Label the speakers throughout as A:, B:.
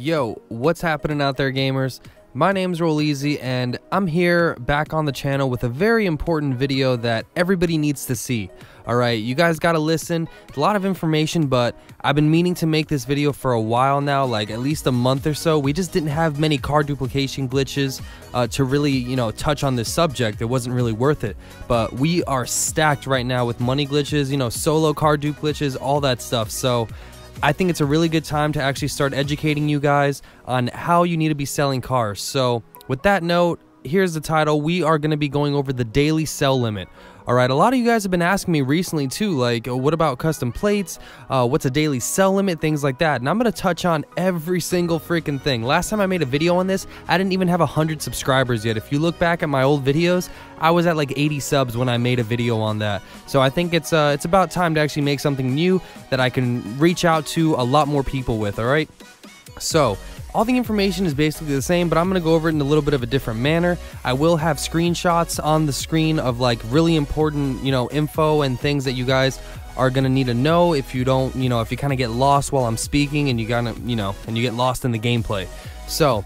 A: Yo, what's happening out there, gamers? My name's Rolleezy, and I'm here back on the channel with a very important video that everybody needs to see. Alright, you guys gotta listen. It's a lot of information, but I've been meaning to make this video for a while now, like at least a month or so. We just didn't have many car duplication glitches to really, touch on this subject. It wasn't really worth it. But we are stacked right now with money glitches, solo car dupe glitches, all that stuff. So I think it's a really good time to actually start educating you guys on how you need to be selling cars. So with that note, here's the title. We are going to be going over the daily sell limit. Alright, a lot of you guys have been asking me recently too, like, what about custom plates? What's a daily sell limit? Things like that. And I'm going to touch on every single freaking thing. Last time I made a video on this, I didn't even have 100 subscribers yet. If you look back at my old videos, I was at like 80 subs when I made a video on that. So I think it's about time to actually make something new that I can reach out to a lot more people with, alright? So all the information is basically the same, but I'm going to go over it in a little bit of a different manner. I will have screenshots on the screen of like really important, info and things that you guys are going to need to know if you don't, if you kind of get lost while I'm speaking and you gotta, and you get lost in the gameplay. So,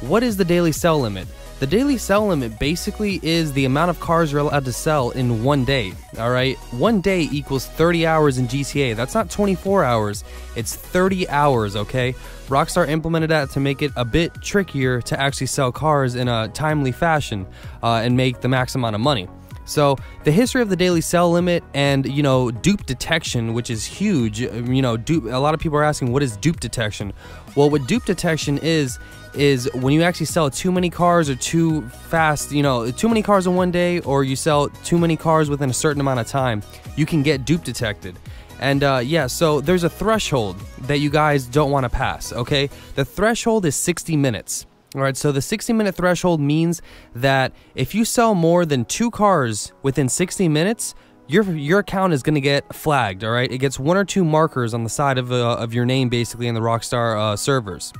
A: what is the daily sell limit? The daily sell limit basically is the amount of cars you're allowed to sell in one day, alright? One day equals 30 hours in GTA. That's not 24 hours, it's 30 hours, okay? Rockstar implemented that to make it a bit trickier to actually sell cars in a timely fashion and make the max amount of money. So the history of the daily sell limit and dupe detection, which is huge. Dupe, a lot of people are asking, what is dupe detection? Well, what dupe detection is when you actually sell too many cars or too fast, too many cars in one day, or you sell too many cars within a certain amount of time, you can get dupe detected. And yeah, so there's a threshold that you guys don't want to pass, okay? The threshold is 60 minutes. Alright, so the 60-minute threshold means that if you sell more than 2 cars within 60 minutes, your account is going to get flagged, alright? It gets 1 or 2 markers on the side of your name, basically, in the Rockstar servers.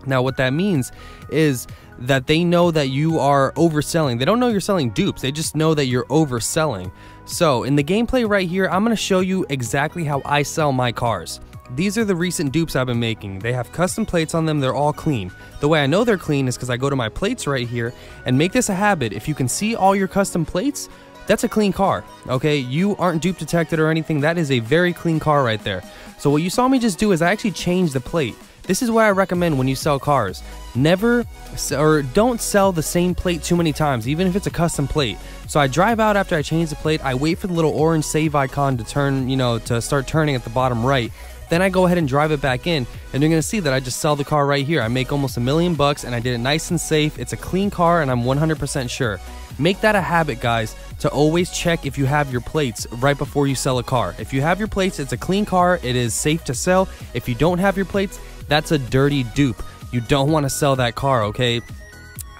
A: Now, what that means is that they know that you are overselling. They don't know you're selling dupes, they just know that you're overselling. So, in the gameplay right here, I'm going to show you exactly how I sell my cars. These are the recent dupes I've been making. They have custom plates on them, they're all clean. The way I know they're clean is because I go to my plates right here and make this a habit. If you can see all your custom plates, that's a clean car, okay? You aren't dupe detected or anything, that is a very clean car right there. So what you saw me just do is I actually changed the plate. This is what I recommend when you sell cars. Never, or don't sell the same plate too many times, even if it's a custom plate. So I drive out after I change the plate, I wait for the little orange save icon to turn, to start turning at the bottom right. Then I go ahead and drive it back in, and you're going to see that I just sell the car right here. I make almost $1 million bucks, and I did it nice and safe. It's a clean car, and I'm 100% sure. Make that a habit, guys, to always check if you have your plates right before you sell a car. If you have your plates, it's a clean car, it is safe to sell. If you don't have your plates, that's a dirty dupe. You don't want to sell that car, okay?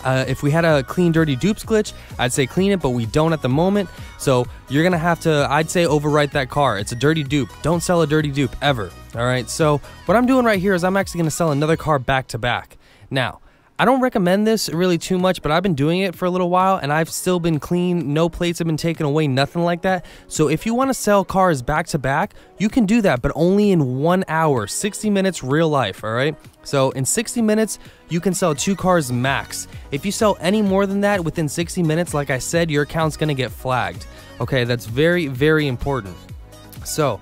A: If we had a clean dirty dupes glitch, I'd say clean it, but we don't at the moment. So you're gonna have to, I'd say, overwrite that car. It's a dirty dupe. Don't sell a dirty dupe ever. Alright, so what I'm doing right here is I'm actually gonna sell another car back to back. Now, I don't recommend this really too much, but I've been doing it for a little while and I've still been clean. No plates have been taken away, nothing like that. So if you want to sell cars back to back, you can do that, but only in 1 hour, 60 minutes real life, all right? So in 60 minutes, you can sell 2 cars max. If you sell any more than that within 60 minutes, like I said, your account's going to get flagged. Okay, that's very, very important. So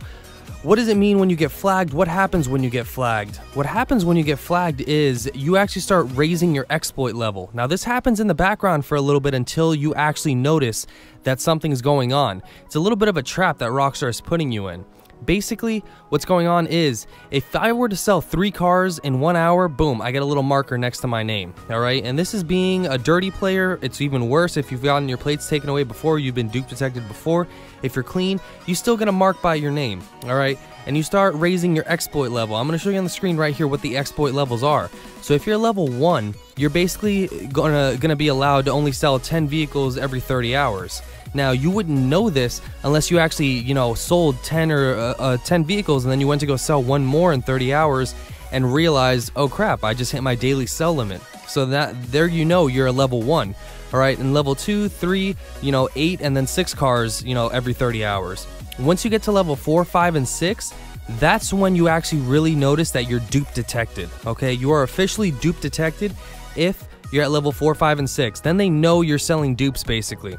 A: what does it mean when you get flagged? What happens when you get flagged? What happens when you get flagged is you actually start raising your exploit level. Now this happens in the background for a little bit until you actually notice that something's going on. It's a little bit of a trap that Rockstar is putting you in. Basically, what's going on is, if I were to sell 3 cars in 1 hour, boom, I get a little marker next to my name, alright? And this is being a dirty player. It's even worse if you've gotten your plates taken away before, you've been dupe detected before. If you're clean, you still get a mark by your name, alright? And you start raising your exploit level. I'm going to show you on the screen right here what the exploit levels are. So if you're level 1, you're basically gonna be allowed to only sell 10 vehicles every 30 hours. Now, you wouldn't know this unless you actually, sold 10 or 10 vehicles and then you went to go sell 1 more in 30 hours and realized, oh crap, I just hit my daily sell limit. So there you're a level 1. All right, and level 2, 3, 8, and then 6 cars, every 30 hours. Once you get to level 4, 5, and 6, that's when you actually really notice that you're dupe detected. Okay, you are officially dupe detected if you're at level 4, 5, and 6. Then they know you're selling dupes basically.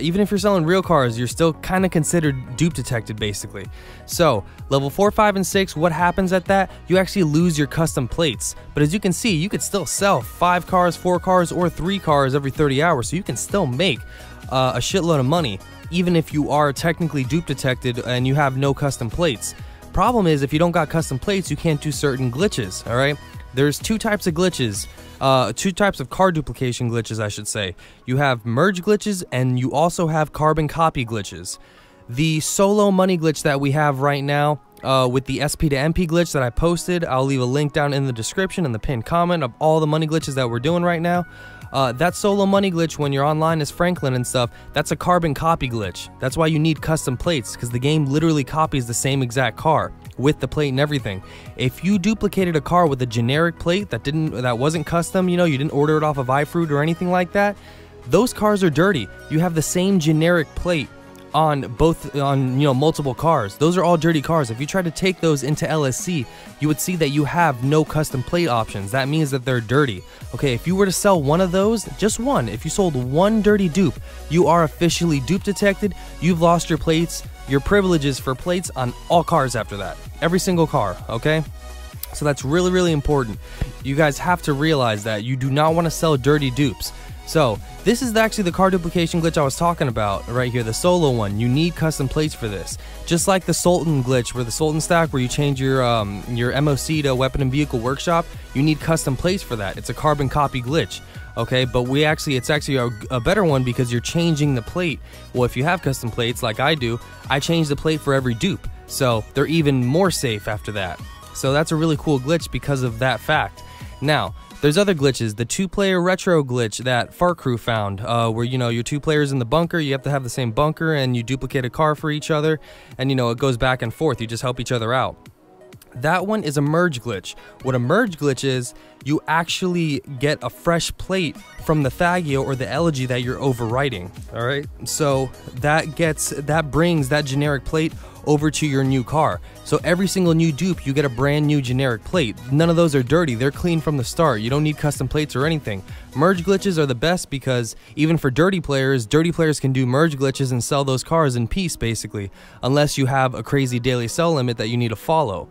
A: Even if you're selling real cars, you're still kind of considered dupe detected basically. So level 4, 5, and 6, what happens at that? You actually lose your custom plates. But as you can see, you could still sell 5 cars, 4 cars, or 3 cars every 30 hours. So you can still make a shitload of money, even if you are technically dupe detected and you have no custom plates. Problem is, if you don't got custom plates, you can't do certain glitches, all right? There's 2 types of glitches. 2 types of car duplication glitches, I should say. You have merge glitches, and you also have carbon copy glitches. The solo money glitch that we have right now, with the SP to MP glitch that I posted, I'll leave a link down in the description in the pinned comment of all the money glitches that we're doing right now. That solo money glitch when you're online as Franklin and stuff, that's a carbon copy glitch. That's why you need custom plates, because the game literally copies the same exact car with the plate and everything. If you duplicated a car with a generic plate that wasn't custom, you know, you didn't order it off of iFruit or anything like that, those cars are dirty. You have the same generic plate on multiple cars. Those are all dirty cars. If you try to take those into LSC, you would see that you have no custom plate options. That means that they're dirty. Okay, if you were to sell one of those, just one, if you sold one dirty dupe, you are officially dupe detected. You've lost your plates, your privileges for plates on all cars after that. Every single car, okay? So that's really, really important. You guys have to realize that you do not want to sell dirty dupes. So this is actually the car duplication glitch I was talking about right here, the solo one. You need custom plates for this. Just like the Sultan glitch, where the Sultan stack, where you change your MOC to Weapon and Vehicle Workshop, you need custom plates for that. It's a carbon copy glitch. Okay, but it's actually a better one because you're changing the plate. Well, if you have custom plates like I do, I change the plate for every dupe. So they're even more safe after that. So that's a really cool glitch because of that fact. Now, there's other glitches. The 2-player retro glitch that Fart Crew found, where, you know, you're 2 players in the bunker, you have to have the same bunker, and you duplicate a car for each other, and, you know, it goes back and forth. You just help each other out. That one is a merge glitch. What a merge glitch is, you actually get a fresh plate from the Thagio or the elegy that you're overwriting. All right, so that brings that generic plate over to your new car. So every single new dupe, you get a brand new generic plate. None of those are dirty. They're clean from the start. You don't need custom plates or anything. Merge glitches are the best because even for dirty players can do merge glitches and sell those cars in peace, basically, unless you have a crazy daily sell limit that you need to follow.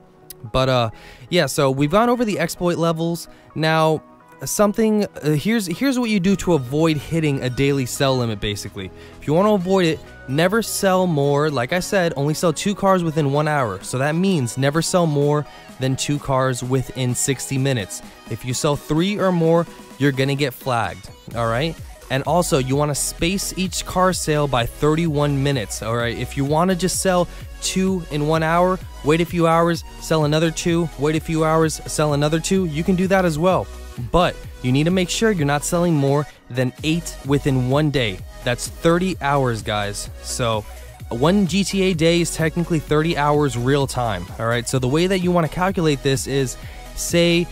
A: But yeah, so we've gone over the exploit levels. Now, here's what you do to avoid hitting a daily sell limit, basically. If you want to avoid it, never sell more. Like I said, only sell 2 cars within 1 hour. So that means never sell more than 2 cars within 60 minutes. If you sell 3 or more, you're gonna get flagged. All right. And also, you want to space each car sale by 31 minutes, all right? If you want to just sell 2 in 1 hour, wait a few hours, sell another 2, wait a few hours, sell another 2, you can do that as well. But you need to make sure you're not selling more than 8 within 1 day. That's 30 hours, guys. So one GTA day is technically 30 hours real time, all right? So the way that you want to calculate this is, say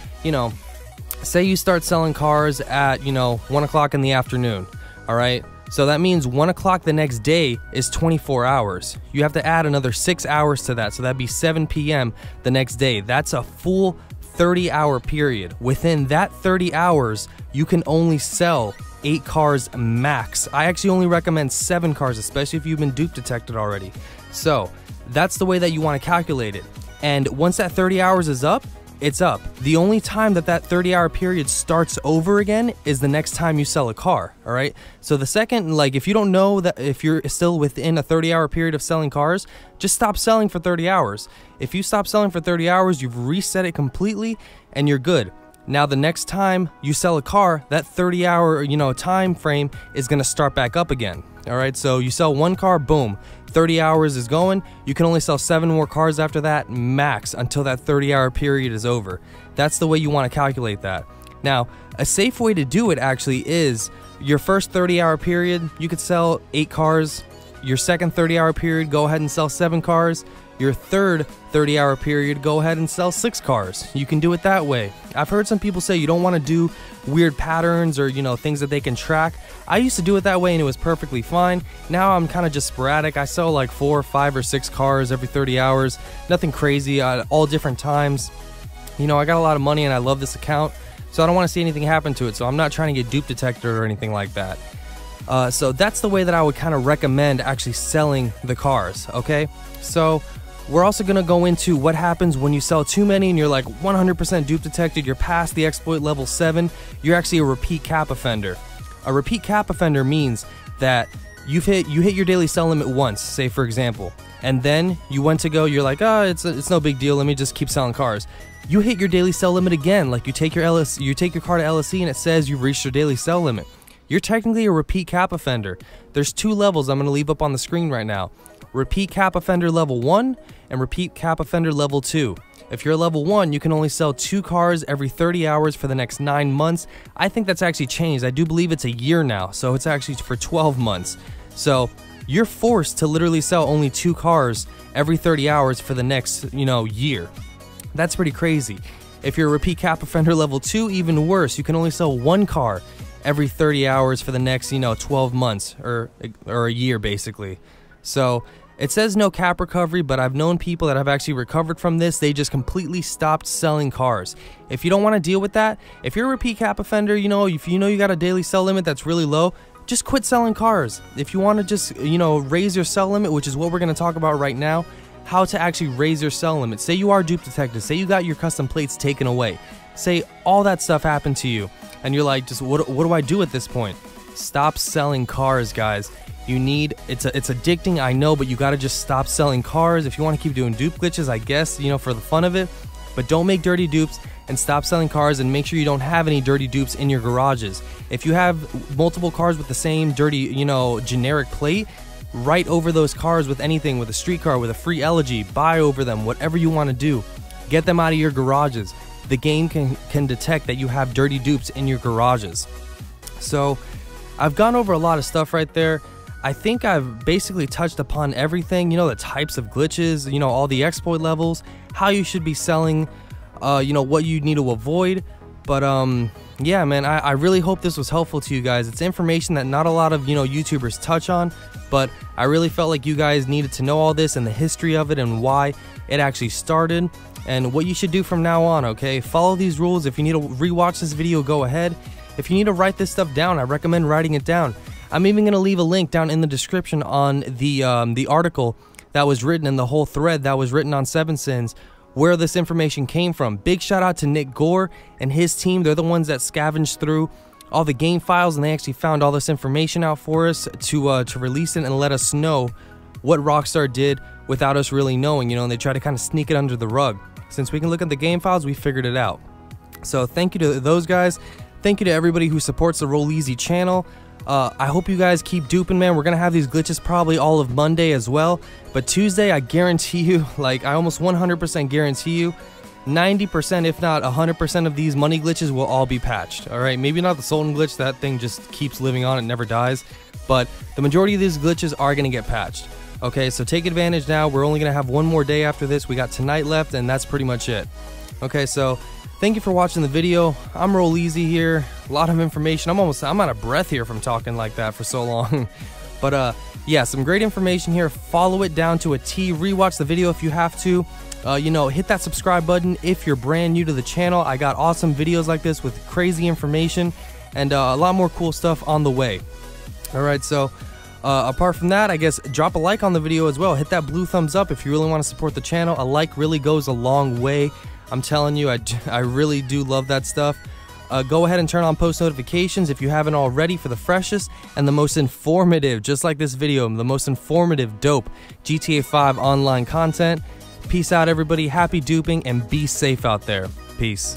A: you start selling cars at, 1 o'clock in the afternoon, all right? So that means 1 o'clock the next day is 24 hours. You have to add another 6 hours to that, so that'd be 7 p.m. the next day. That's a full 30-hour period. Within that 30 hours, you can only sell 8 cars max. I actually only recommend 7 cars, especially if you've been dupe detected already. So that's the way that you want to calculate it. And once that 30 hours is up, it's up. The only time that 30-hour period starts over again is the next time you sell a car, all right? So the second, if you don't know that if you're still within a 30-hour period of selling cars, just stop selling for 30 hours. If you stop selling for 30 hours, you've reset it completely and you're good. Now the next time you sell a car, that 30-hour, time frame is going to start back up again. All right, so you sell 1 car, boom, 30 hours is going. You can only sell 7 more cars after that, max, until that 30-hour period is over. That's the way you want to calculate that. Now, a safe way to do it actually is your first 30-hour period, you could sell 8 cars. Your second 30-hour period, go ahead and sell 7 cars. your third 30-hour period, go ahead and sell 6 cars. You can do it that way. I've heard some people say you don't want to do weird patterns or, you know, things that they can track. I used to do it that way and it was perfectly fine. Now I'm kind of just sporadic. I sell like 4, 5, or 6 cars every 30 hours. Nothing crazy at all different times. You know, I got a lot of money and I love this account, so I don't want to see anything happen to it. So I'm not trying to get dupe detected or anything like that. So that's the way that I would kind of recommend actually selling the cars, okay? So we're also going to go into what happens when you sell too many and you're like 100% dupe detected, you're past the exploit level 7, you're actually a repeat cap offender. A repeat cap offender means that you hit your daily sell limit once, say for example, and then you went to go, you're like, oh, it's no big deal, let me just keep selling cars. You hit your daily sell limit again, like you take your car to LSE and it says you've reached your daily sell limit. You're technically a repeat cap offender. There's 2 levels I'm going to leave up on the screen right now. Repeat cap offender level 1 and repeat cap offender level 2. If you're level 1, you can only sell 2 cars every 30 hours for the next 9 months. I think that's actually changed. I do believe it's a year now, so it's actually for 12 months. So you're forced to literally sell only 2 cars every 30 hours for the next, you know, year. That's pretty crazy. If you're a repeat cap offender level 2, even worse, you can only sell 1 car every 30 hours for the next, you know, 12 months or a year basically. So it says no cap recovery, but I've known people that have actually recovered from this. They just completely stopped selling cars. If you don't want to deal with that, if you're a repeat cap offender, you know, if you know you got a daily sell limit that's really low, just quit selling cars. If you want to just, you know, raise your sell limit, which is what we're going to talk about right now, how to actually raise your sell limit. Say you are dupe detected, say you got your custom plates taken away, say all that stuff happened to you, and you're like, just what do I do at this point? Stop selling cars, guys. You need, it's addicting, I know, but you gotta just stop selling cars. If you want to keep doing dupe glitches, I guess, you know, for the fun of it, but don't make dirty dupes and stop selling cars, and make sure you don't have any dirty dupes in your garages. If you have multiple cars with the same dirty, you know, generic plate, write over those cars with anything, with a street car, with a free elegy, buy over them, whatever you want to do. Get them out of your garages. The game can detect that you have dirty dupes in your garages. So I've gone over a lot of stuff right there. I think I've basically touched upon everything, you know, the types of glitches, you know, all the exploit levels, how you should be selling, you know, what you need to avoid. But yeah, man, I really hope this was helpful to you guys. It's information that not a lot of, you know, YouTubers touch on, but I really felt like you guys needed to know all this and the history of it and why it actually started and what you should do from now on, okay? Follow these rules. If you need to rewatch this video, go ahead. If you need to write this stuff down, I recommend writing it down. I'm even going to leave a link down in the description on the article that was written in the whole thread that was written on 7 Sins, where this information came from. Big shout out to Nick Gore and his team. They're the ones that scavenged through all the game files, and they actually found all this information out for us to release it and let us know what Rockstar did without us really knowing, you know, and they try to kind of sneak it under the rug. Since we can look at the game files, we figured it out. So thank you to those guys. Thank you to everybody who supports the Roll Easy channel. I hope you guys keep duping, man. We're gonna have these glitches probably all of Monday as well, but Tuesday, I guarantee you, like I almost 100% guarantee you, 90% if not 100% of these money glitches will all be patched. All right, maybe not the Sultan glitch, that thing just keeps living on, it never dies, but the majority of these glitches are gonna get patched. Okay, so take advantage now. We're only gonna have one more day after this. We got tonight left, and that's pretty much it. Okay, so thank you for watching the video. I'm Roll Easy here. A lot of information. I'm out of breath here from talking like that for so long. But yeah, some great information here. Follow it down to a T. Rewatch the video if you have to. You know, hit that subscribe button if you're brand new to the channel. I got awesome videos like this with crazy information and a lot more cool stuff on the way. All right, so apart from that, I guess drop a like on the video as well. Hit that blue thumbs up if you really want to support the channel. A like really goes a long way. I'm telling you, I really do love that stuff. Go ahead and turn on post notifications if you haven't already for the freshest and the most informative, just like this video, the most informative, dope GTA 5 online content. Peace out, everybody. Happy duping and be safe out there. Peace.